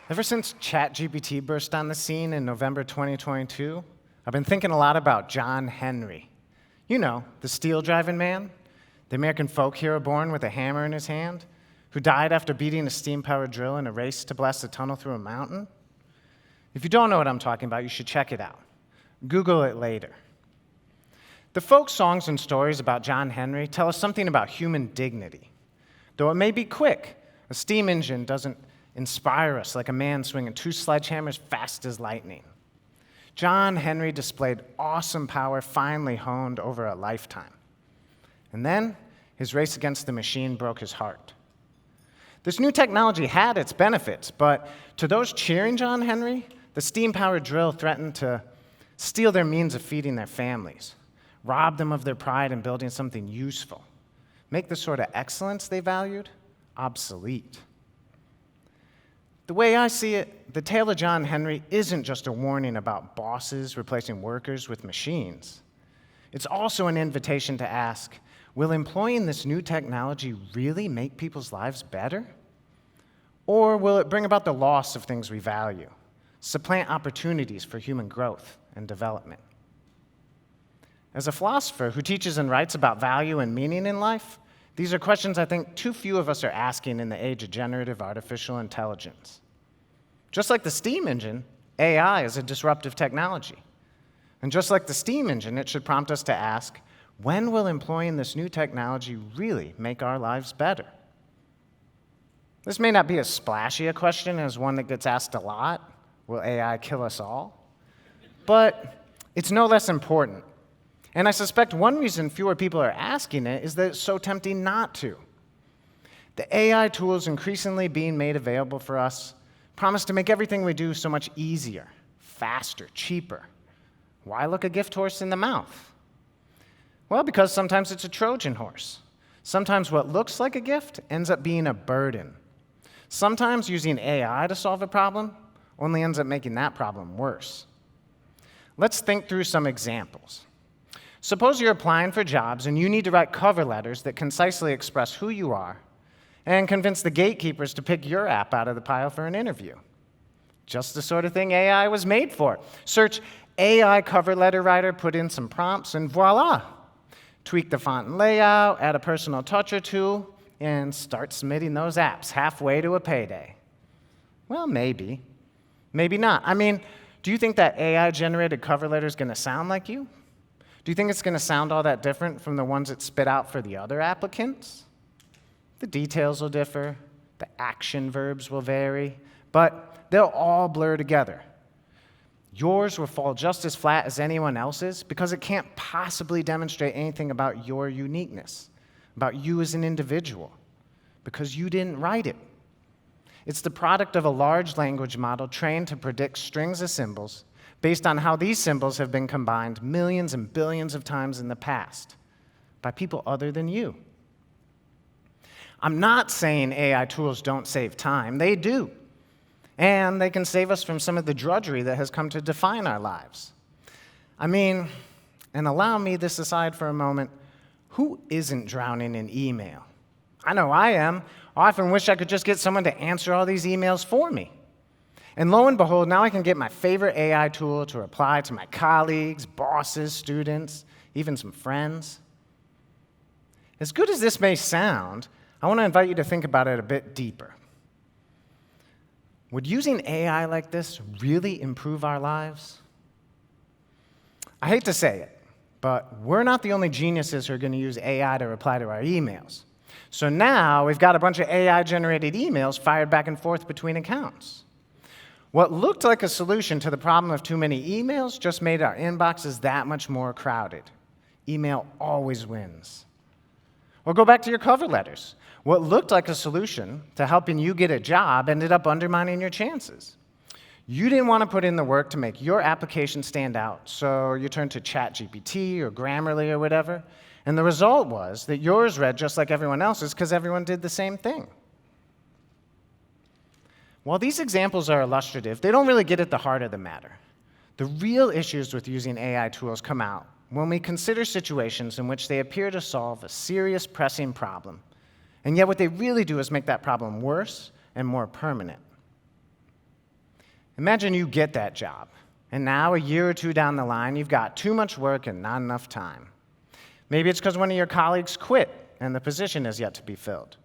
Ever since ChatGPT burst on the scene in November 2022, I've been thinking a lot about John Henry. You know, the steel-driving man, the American folk hero born with a hammer in his hand, who died after beating a steam-powered drill in a race to blast a tunnel through a mountain. If you don't know what I'm talking about, you should check it out. Google it later. The folk songs and stories about John Henry tell us something about human dignity. Though it may be quick, a steam engine doesn't inspire us like a man swinging 2 sledgehammers fast as lightning. John Henry displayed awesome power finely honed over a lifetime. And then, his race against the machine broke his heart. This new technology had its benefits, but to those cheering John Henry, the steam-powered drill threatened to steal their means of feeding their families, rob them of their pride in building something useful, make the sort of excellence they valued obsolete. The way I see it, the tale of John Henry isn't just a warning about bosses replacing workers with machines. It's also an invitation to ask, will employing this new technology really make people's lives better? Or will it bring about the loss of things we value, supplant opportunities for human growth and development? As a philosopher who teaches and writes about value and meaning in life, these are questions I think too few of us are asking in the age of generative artificial intelligence. Just like the steam engine, AI is a disruptive technology. And just like the steam engine, it should prompt us to ask, when will employing this new technology really make our lives better? This may not be as splashy a question as one that gets asked a lot, will AI kill us all? But it's no less important. And I suspect one reason fewer people are asking it is that it's so tempting not to. The AI tools increasingly being made available for us promise to make everything we do so much easier, faster, cheaper. Why look a gift horse in the mouth? Well, because sometimes it's a Trojan horse. Sometimes what looks like a gift ends up being a burden. Sometimes using AI to solve a problem only ends up making that problem worse. Let's think through some examples. Suppose you're applying for jobs and you need to write cover letters that concisely express who you are and convince the gatekeepers to pick your app out of the pile for an interview. Just the sort of thing AI was made for. Search AI cover letter writer, put in some prompts, and voila! Tweak the font and layout, add a personal touch or two, and start submitting those apps halfway to a payday. Well, maybe. Maybe not. I mean, do you think that AI-generated cover letter is going to sound like you? Do you think it's going to sound all that different from the ones that spit out for the other applicants? The details will differ, the action verbs will vary, but they'll all blur together. Yours will fall just as flat as anyone else's because it can't possibly demonstrate anything about your uniqueness, about you as an individual, because you didn't write it. It's the product of a large language model trained to predict strings of symbols based on how these symbols have been combined millions and billions of times in the past by people other than you. I'm not saying AI tools don't save time. They do. And they can save us from some of the drudgery that has come to define our lives. I mean, and allow me this aside for a moment, who isn't drowning in email? I know I am. I often wish I could just get someone to answer all these emails for me. And lo and behold, now I can get my favorite AI tool to reply to my colleagues, bosses, students, even some friends. As good as this may sound, I want to invite you to think about it a bit deeper. Would using AI like this really improve our lives? I hate to say it, but we're not the only geniuses who are going to use AI to reply to our emails. So now we've got a bunch of AI-generated emails fired back and forth between accounts. What looked like a solution to the problem of too many emails just made our inboxes that much more crowded. Email always wins. Or go back to your cover letters. What looked like a solution to helping you get a job ended up undermining your chances. You didn't want to put in the work to make your application stand out, so you turned to ChatGPT or Grammarly or whatever, and the result was that yours read just like everyone else's because everyone did the same thing. While these examples are illustrative, they don't really get at the heart of the matter. The real issues with using AI tools come out when we consider situations in which they appear to solve a serious, pressing problem, and yet what they really do is make that problem worse and more permanent. Imagine you get that job, and now a year or two down the line, you've got too much work and not enough time. Maybe it's because one of your colleagues quit and the position is yet to be filled.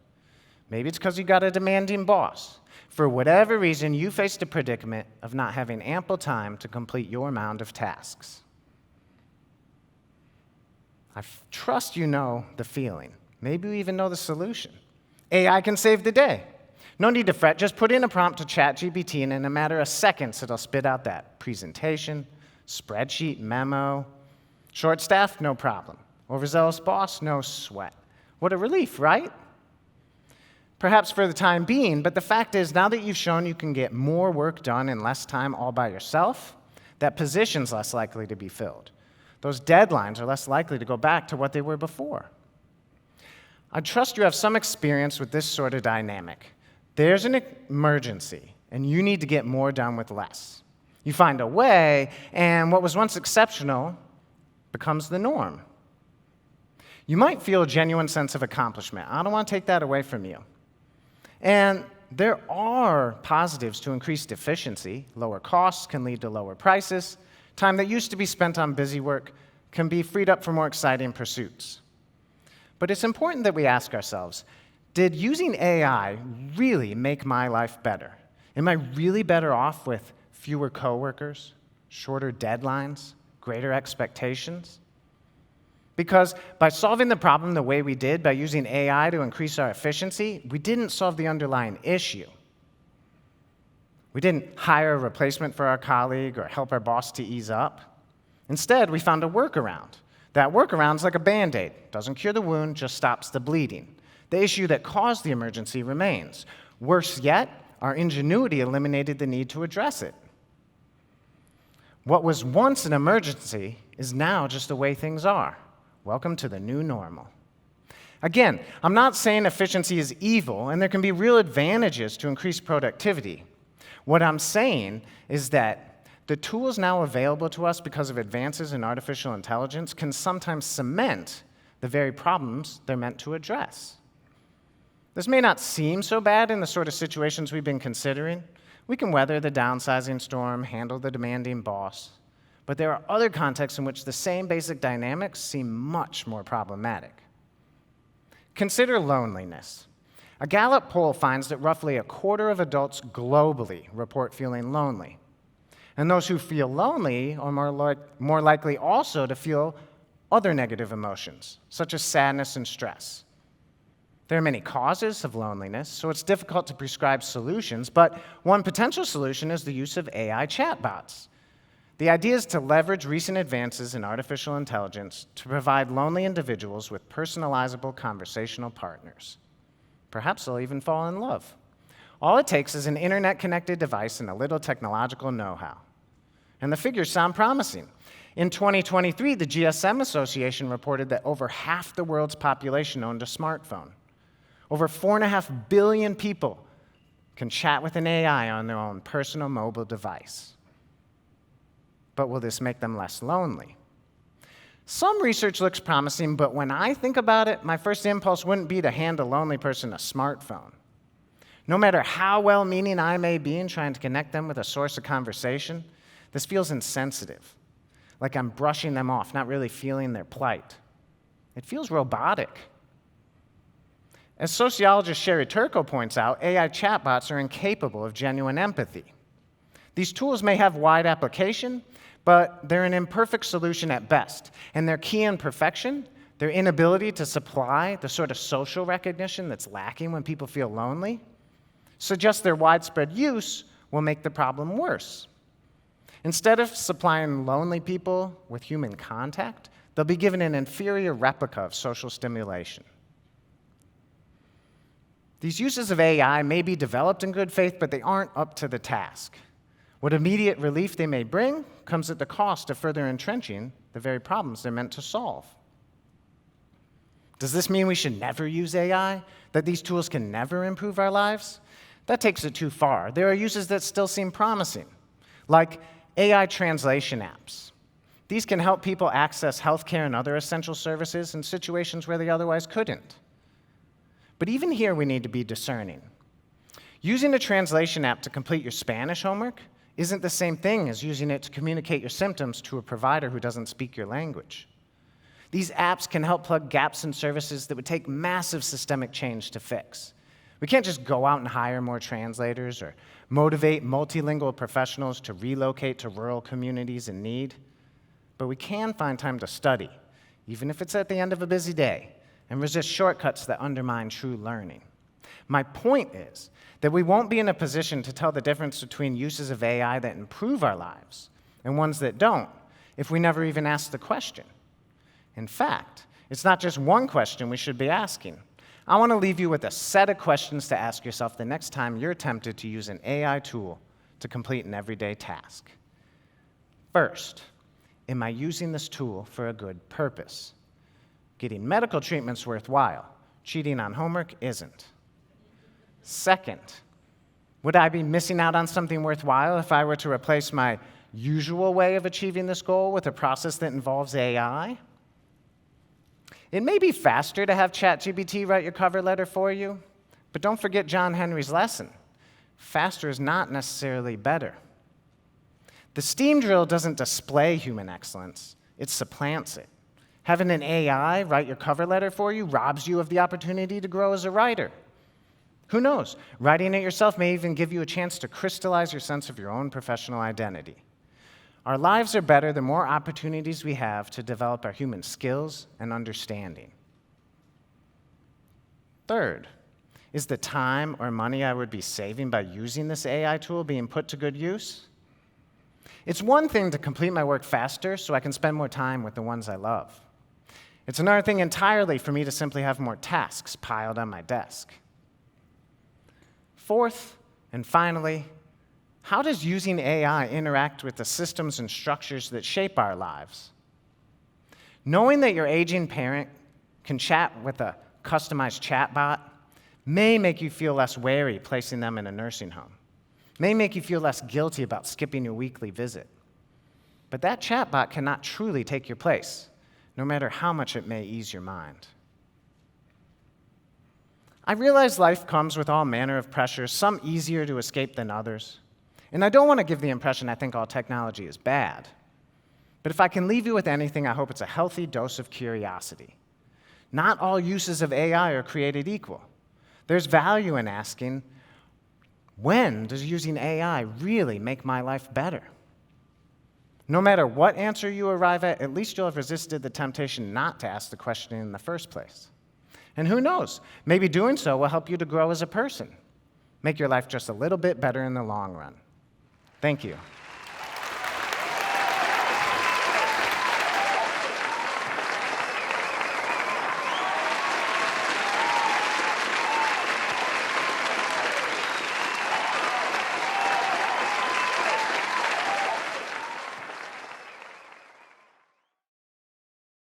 Maybe it's because you got a demanding boss. For whatever reason, you face the predicament of not having ample time to complete your mound of tasks. I trust you know the feeling. Maybe you even know the solution. AI can save the day. No need to fret, just put in a prompt to ChatGPT, and in a matter of seconds, it'll spit out that presentation, spreadsheet, memo. Short-staffed, no problem. Overzealous boss, no sweat. What a relief, right? Perhaps for the time being, but the fact is, now that you've shown you can get more work done in less time all by yourself, that position's less likely to be filled. Those deadlines are less likely to go back to what they were before. I trust you have some experience with this sort of dynamic. There's an emergency, and you need to get more done with less. You find a way, and what was once exceptional becomes the norm. You might feel a genuine sense of accomplishment. I don't want to take that away from you. And there are positives to increased efficiency. Lower costs can lead to lower prices. Time that used to be spent on busy work can be freed up for more exciting pursuits. But it's important that we ask ourselves, did using AI really make my life better? Am I really better off with fewer coworkers, shorter deadlines, greater expectations? Because by solving the problem the way we did, by using AI to increase our efficiency, we didn't solve the underlying issue. We didn't hire a replacement for our colleague or help our boss to ease up. Instead, we found a workaround. That workaround's like a Band-Aid. Doesn't cure the wound, just stops the bleeding. The issue that caused the emergency remains. Worse yet, our ingenuity eliminated the need to address it. What was once an emergency is now just the way things are. Welcome to the new normal. Again, I'm not saying efficiency is evil, and there can be real advantages to increase productivity. What I'm saying is that the tools now available to us because of advances in artificial intelligence can sometimes cement the very problems they're meant to address. This may not seem so bad in the sort of situations we've been considering. We can weather the downsizing storm, handle the demanding boss. But there are other contexts in which the same basic dynamics seem much more problematic. Consider loneliness. A Gallup poll finds that roughly a quarter of adults globally report feeling lonely. And those who feel lonely are more likely also to feel other negative emotions, such as sadness and stress. There are many causes of loneliness, so it's difficult to prescribe solutions, but one potential solution is the use of AI chatbots. The idea is to leverage recent advances in artificial intelligence to provide lonely individuals with personalizable conversational partners. Perhaps they'll even fall in love. All it takes is an internet-connected device and a little technological know-how. And the figures sound promising. In 2023, the GSM Association reported that over half the world's population owned a smartphone. Over 4.5 billion people can chat with an AI on their own personal mobile device. But will this make them less lonely? Some research looks promising, but when I think about it, my first impulse wouldn't be to hand a lonely person a smartphone. No matter how well-meaning I may be in trying to connect them with a source of conversation, this feels insensitive, like I'm brushing them off, not really feeling their plight. It feels robotic. As sociologist Sherry Turkle points out, AI chatbots are incapable of genuine empathy. These tools may have wide application, but they're an imperfect solution at best, and their key imperfection, their inability to supply the sort of social recognition that's lacking when people feel lonely, suggests their widespread use will make the problem worse. Instead of supplying lonely people with human contact, they'll be given an inferior replica of social stimulation. These uses of AI may be developed in good faith, but they aren't up to the task. What immediate relief they may bring comes at the cost of further entrenching the very problems they're meant to solve. Does this mean we should never use AI? That these tools can never improve our lives? That takes it too far. There are uses that still seem promising, like AI translation apps. These can help people access healthcare and other essential services in situations where they otherwise couldn't. But even here, we need to be discerning. Using a translation app to complete your Spanish homework isn't the same thing as using it to communicate your symptoms to a provider who doesn't speak your language. These apps can help plug gaps in services that would take massive systemic change to fix. We can't just go out and hire more translators or motivate multilingual professionals to relocate to rural communities in need, but we can find time to study, even if it's at the end of a busy day, and resist shortcuts that undermine true learning. My point is that we won't be in a position to tell the difference between uses of AI that improve our lives and ones that don't if we never even ask the question. In fact, it's not just one question we should be asking. I want to leave you with a set of questions to ask yourself the next time you're tempted to use an AI tool to complete an everyday task. First, am I using this tool for a good purpose? Getting medical treatment's worthwhile. Cheating on homework isn't. Second, would I be missing out on something worthwhile if I were to replace my usual way of achieving this goal with a process that involves AI? It may be faster to have ChatGPT write your cover letter for you, but don't forget John Henry's lesson. Faster is not necessarily better. The steam drill doesn't display human excellence, it supplants it. Having an AI write your cover letter for you robs you of the opportunity to grow as a writer. Who knows? Writing it yourself may even give you a chance to crystallize your sense of your own professional identity. Our lives are better the more opportunities we have to develop our human skills and understanding. Third, is the time or money I would be saving by using this AI tool being put to good use? It's one thing to complete my work faster so I can spend more time with the ones I love. It's another thing entirely for me to simply have more tasks piled on my desk. Fourth, and finally, how does using AI interact with the systems and structures that shape our lives? Knowing that your aging parent can chat with a customized chatbot may make you feel less wary placing them in a nursing home, may make you feel less guilty about skipping your weekly visit. But that chatbot cannot truly take your place, no matter how much it may ease your mind. I realize life comes with all manner of pressures, some easier to escape than others. And I don't want to give the impression I think all technology is bad. But if I can leave you with anything, I hope it's a healthy dose of curiosity. Not all uses of AI are created equal. There's value in asking, when does using AI really make my life better? No matter what answer you arrive at least you'll have resisted the temptation not to ask the question in the first place. And who knows, maybe doing so will help you to grow as a person, make your life just a little bit better in the long run. Thank you.